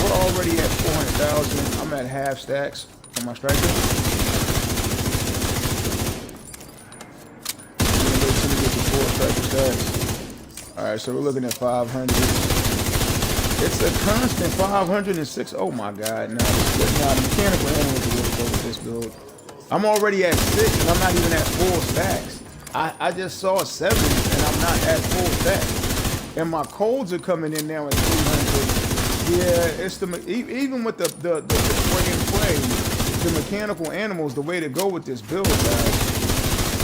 we're already at 400,000. I'm at half stacks on my striker. Alright, so we're looking at 500. It's a constant 506. Oh my god, no. Now the mechanical animal is really go with this build. I'm already at 6 and I'm not even at full stacks. I just saw 7 and I'm not at full stacks. And my colds are coming in now at 300. Yeah, it's even with the spray and play, the mechanical animal is the way to go with this build, guys.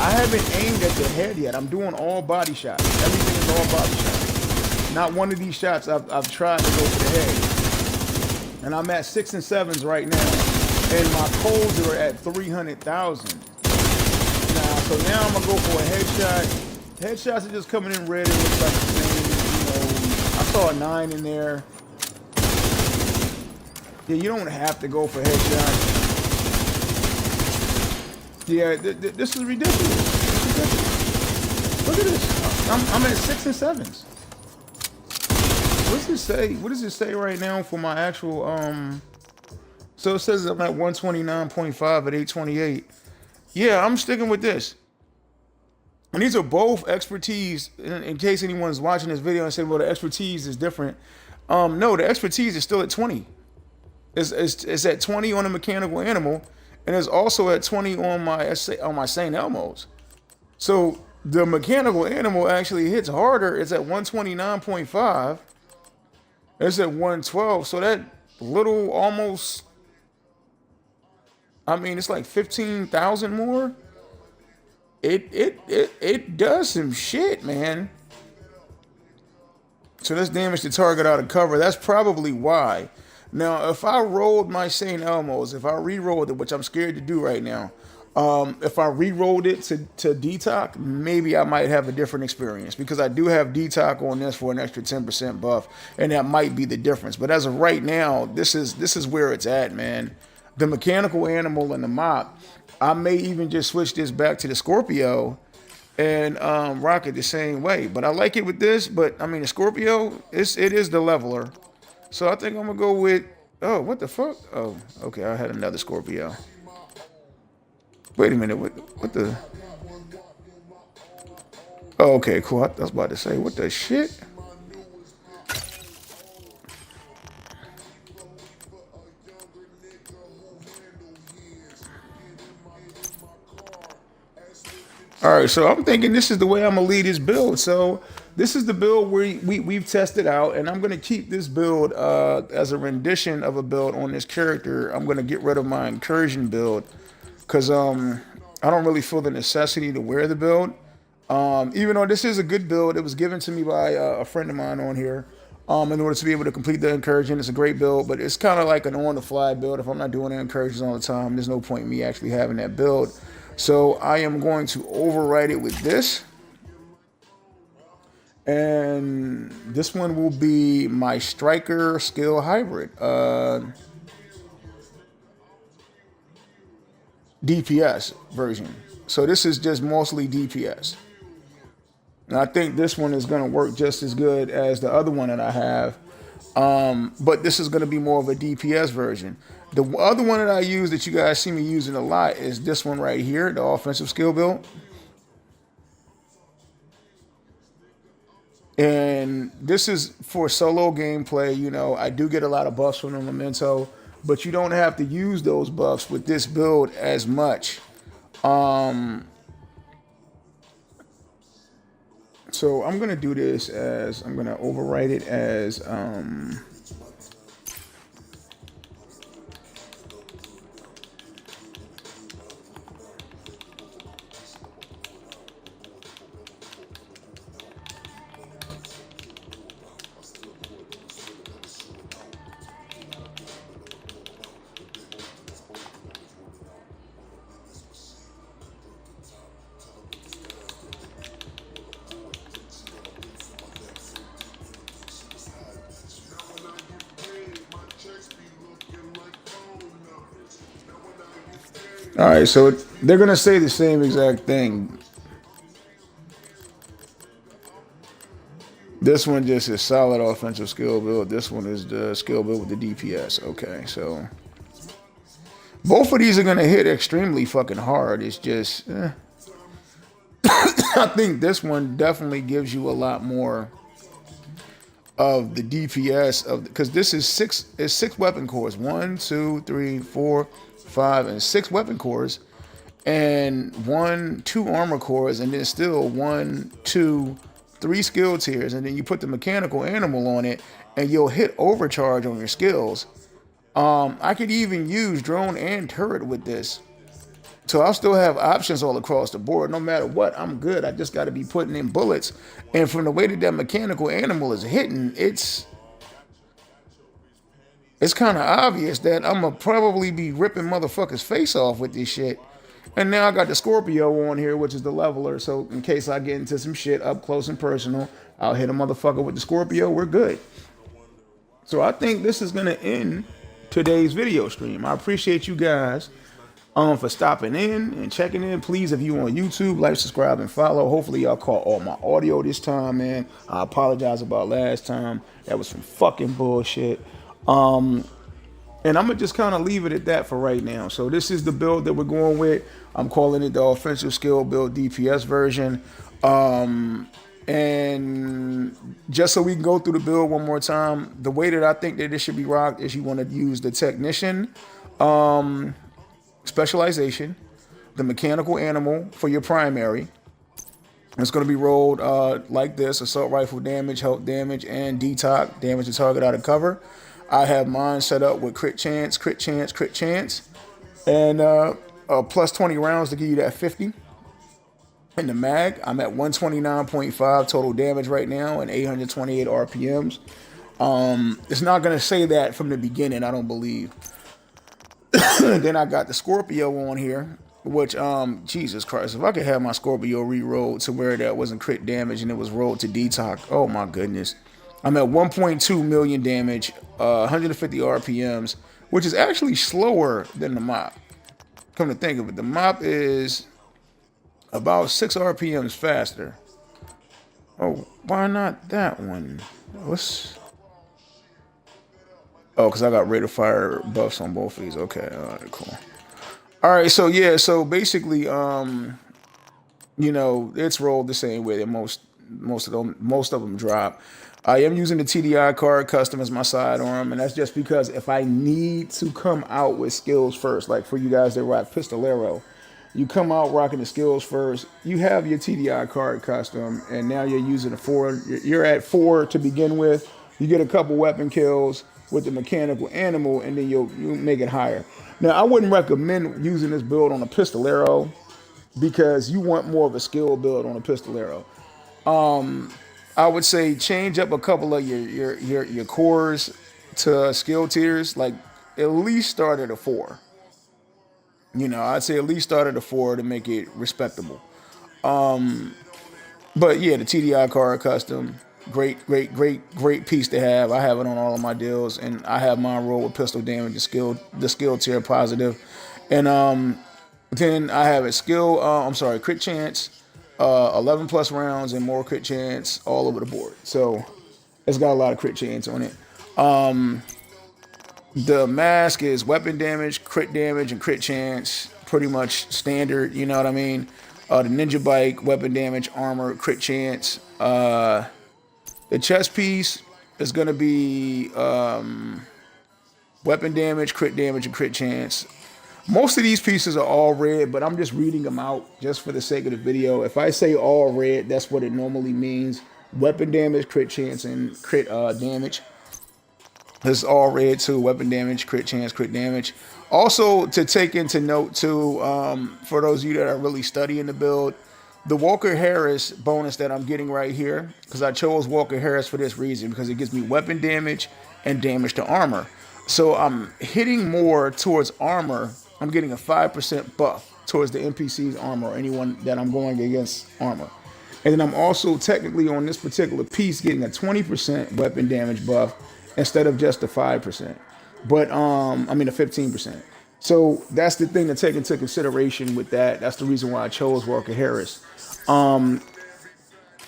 I haven't aimed at the head yet. I'm doing all body shots. Everything is all body shots. Not one of these shots I've tried to go for the head. And I'm at 6 and 7s right now. And my colds are at 300,000. So now I'm gonna go for a headshot. Headshots are just coming in red. It looks like the same. I saw a 9 in there. Yeah, you don't have to go for headshots. Yeah, this is ridiculous. It's ridiculous. Look at this. I'm at 6 and 7s. What does it say? What does it say right now for my actual So it says I'm at 129.5 at 828. Yeah, I'm sticking with this. And these are both expertise. In case anyone's watching this video and say, well, the expertise is different. No, the expertise is still at 20. It's at 20 on the mechanical animal. And it's also at 20 on my St. Elmo's. So the mechanical animal actually hits harder. It's at 129.5. It's at 112. So that little almost, I mean, it's like 15,000 more. it does some shit, man. So let's damage the target out of cover. That's probably why. Now, if I rolled my St. Elmo's, if I re-rolled it, which I'm scared to do right now, if I re-rolled it to detox, maybe I might have a different experience because I do have detox on this for an extra 10% buff, and that might be the difference. But as of right now, this is where it's at, man. The mechanical animal and the mop. I may even just switch this back to the Scorpio and rock it the same way. But I like it with this. But I mean, the Scorpio, it is the leveler. So I think I'm gonna go with. Oh, what the fuck? Oh, okay. I had another Scorpio. Wait a minute. What the? Oh, okay, cool. I was about to say, what the shit? All right, so I'm thinking this is the way I'm gonna lead this build. So this is the build where we've tested out, and I'm gonna keep this build as a rendition of a build on this character. I'm gonna get rid of my incursion build because I don't really feel the necessity to wear the build. Even though this is a good build, it was given to me by a friend of mine on here. In order to be able to complete the incursion, it's a great build, but it's kind of like an on-the-fly build. If I'm not doing the incursions all the time, there's no point in me actually having that build. So I am going to overwrite it with this. And this one will be my striker skill hybrid. DPS version. So this is just mostly DPS. And I think this one is going to work just as good as the other one that I have. But this is going to be more of a DPS version. The other one that I use that you guys see me using a lot is this one right here, the offensive skill build. And this is for solo gameplay. You know, I do get a lot of buffs from the Memento, but you don't have to use those buffs with this build as much. So I'm going to do this as, I'm going to overwrite it as, all right, so they're going to say the same exact thing. This one just is solid offensive skill build. This one is the skill build with the DPS. Okay, so both of these are going to hit extremely fucking hard. It's just, I think this one definitely gives you a lot more of the DPS of, because this is six weapon cores. 1, 2, 3, 4, 5, and 6 weapon cores, and 1, 2 armor cores, and then still 1, 2, 3 skill tiers, and then you put the mechanical animal on it, and you'll hit overcharge on your skills. I could even use drone and turret with this, so I'll still have options all across the board. No matter what, I'm good. I just got to be putting in bullets, and from the way that mechanical animal is hitting, it's kind of obvious that I'm going to probably be ripping motherfuckers' face off with this shit. And now I got the Scorpio on here, which is the leveler. So in case I get into some shit up close and personal, I'll hit a motherfucker with the Scorpio. We're good. So I think this is going to end today's video stream. I appreciate you guys for stopping in and checking in. Please, if you on YouTube, like, subscribe, and follow. Hopefully y'all caught all my audio this time, man. I apologize about last time. That was some fucking bullshit. And I'm gonna just kind of leave it at that for right now. So this is the build that we're going with. I'm calling it the offensive skill build DPS version. And just so we can go through the build one more time, the way that I think that this should be rocked is you want to use the technician specialization, the mechanical animal for your primary. It's going to be rolled like this: assault rifle damage, health damage, and detox damage the target out of cover. I have mine set up with crit chance, crit chance, crit chance, and plus 20 rounds to give you that 50. In the mag, I'm at 129.5 total damage right now and 828 RPMs. It's not gonna say that from the beginning, I don't believe. Then I got the Scorpio on here, which Jesus Christ, if I could have my Scorpio re-rolled to where that wasn't crit damage and it was rolled to detox, oh my goodness. I'm at 1.2 million damage, 150 RPMs, which is actually slower than the mop. Come to think of it, the mop is about 6 RPMs faster. Oh, why not that one? Oh, because I got rate of fire buffs on both of these. Okay, all right, cool. All right, so yeah, so basically, you know, it's rolled the same way that most of them drop. I am using the TDI card custom as my sidearm, and that's just because if I need to come out with skills first, like for you guys that rock Pistolero, you come out rocking the skills first, you have your TDI card custom, and now you're using a 4. You're at 4 to begin with. You get a couple weapon kills with the mechanical animal, and then you make it higher. Now, I wouldn't recommend using this build on a Pistolero because you want more of a skill build on a Pistolero. I would say change up a couple of your cores to skill tiers, like at least start at a 4. You know, I'd say at least start at a 4 to make it respectable. But yeah, the TDI card custom, great piece to have. I have it on all of my deals, and I have mine roll with pistol damage, the skill tier positive, and then I have a crit chance, 11 plus rounds and more crit chance all over the board. So it's got a lot of crit chance on it. The mask is weapon damage, and crit chance, pretty much standard. You know what I mean? The NinjaBIke, weapon damage, armor, crit chance. The chest piece is going to be weapon damage, and crit chance. Most of these pieces are all red, but I'm just reading them out just for the sake of the video. If I say all red, that's what it normally means. Weapon damage, crit chance, and crit damage. This is all red too. Weapon damage, crit chance, crit damage. Also, to take into note too, for those of you that are really studying the build, the Walker Harris bonus that I'm getting right here, because I chose Walker Harris for this reason, because it gives me weapon damage and damage to armor. So I'm hitting more towards armor. I'm getting a 5% buff towards the NPC's armor, or anyone that I'm going against armor. And then I'm also technically on this particular piece getting a 20% weapon damage buff instead of just a 5%. But I mean a 15%. So that's the thing to take into consideration with that. That's the reason why I chose Walker Harris. The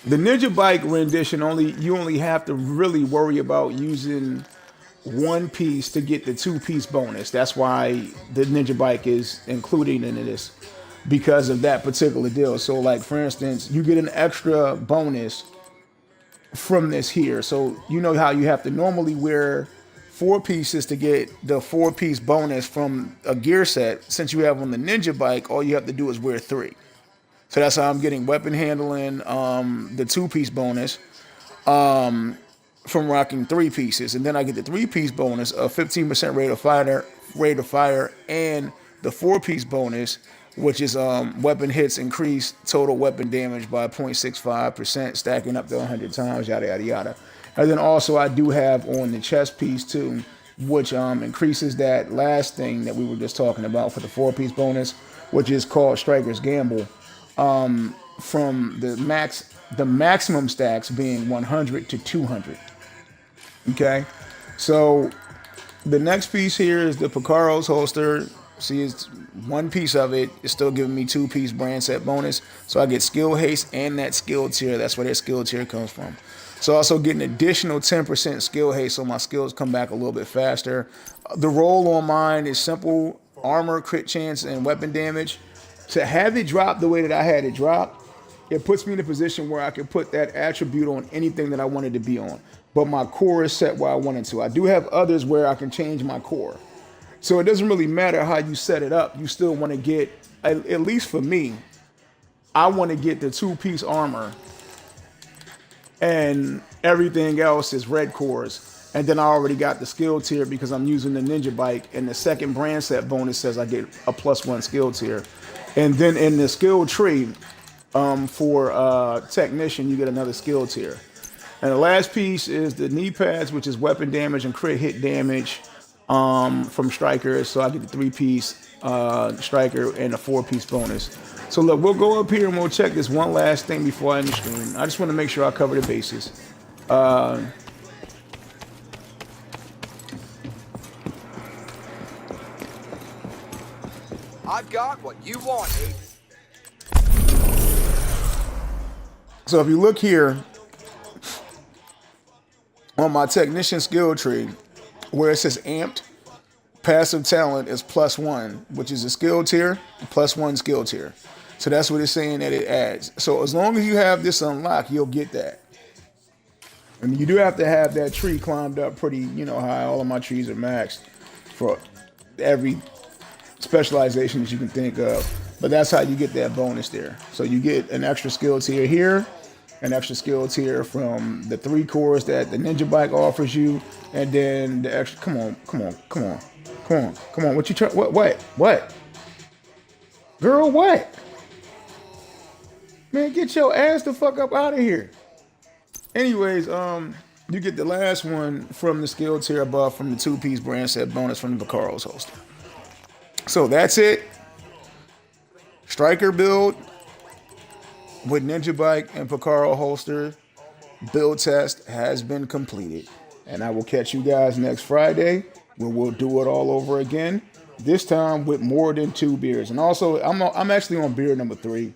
NinjaBIke rendition you only have to really worry about using one piece to get the 2-piece bonus. That's why the NinjaBIke is included in this, because of that particular deal. So like for instance, you get an extra bonus from this here. So you know how you have to normally wear 4 pieces to get the 4-piece bonus from a gear set. Since you have on the NinjaBIke, all you have to do is wear 3. So that's how I'm getting weapon handling, the 2-piece bonus, from rocking 3 pieces, and then I get the 3-piece bonus of 15% rate of fire, and the 4-piece bonus, which is weapon hits increase total weapon damage by 0.65%, stacking up to 100 times, yada yada yada. And then also I do have on the chest piece too, which increases that last thing that we were just talking about for the 4-piece bonus, which is called Striker's Gamble, from the maximum stacks being 100 to 200. Okay, so the next piece here is the Picaro's holster. See, it's 1 piece of it. It's still giving me 2-piece brand set bonus. So I get skill haste and that skill tier. That's where that skill tier comes from. So also get an additional 10% skill haste, so my skills come back a little bit faster. The roll on mine is simple: armor, crit chance, and weapon damage. To have it drop the way that I had it drop, it puts me in a position where I can put that attribute on anything that I wanted to be on. But my core is set where I wanted to. I do have others where I can change my core. So it doesn't really matter how you set it up. You still want to get, at least for me, I want to get the 2-piece armor, and everything else is red cores. And then I already got the skill tier because I'm using the NinjaBIke, and the second brand set bonus says I get a +1 skill tier. And then in the skill tree, For technician, you get another skill tier. And the last piece is the knee pads, which is weapon damage and crit hit damage from striker. So I get the 3-piece striker and a 4-piece bonus. So look, we'll go up here and we'll check this one last thing before I end the stream. I just want to make sure I cover the bases. I've got what you want, Aiden. So if you look here on my technician skill tree, where it says amped, passive talent is +1, which is a skill tier, +1 skill tier. So that's what it's saying that it adds. So as long as you have this unlocked, you'll get that. And you do have to have that tree climbed up pretty, high. All of my trees are maxed for every specialization that you can think of. But that's how you get that bonus there. So you get an extra skill tier here, an extra skill tier from the 3 cores that the NinjaBIke offers you, and then the extra. Come on. What you try? What? Girl, what? Man, get your ass the fuck up out of here. Anyways, you get the last one from the skill tier above from the 2-piece brand set bonus from the Picaro's holster. So that's it. Striker build with NinjaBIke and Picaro holster build test has been completed. And I will catch you guys next Friday when we'll do it all over again. This time with more than 2 beers. And also, I'm actually on beer number 3.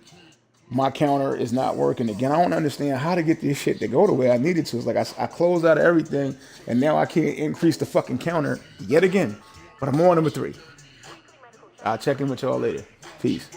My counter is not working again. I don't understand how to get this shit to go the way I needed to. It's like I closed out of everything, and now I can't increase the fucking counter yet again. But I'm on number 3. I'll check in with y'all later. Peace.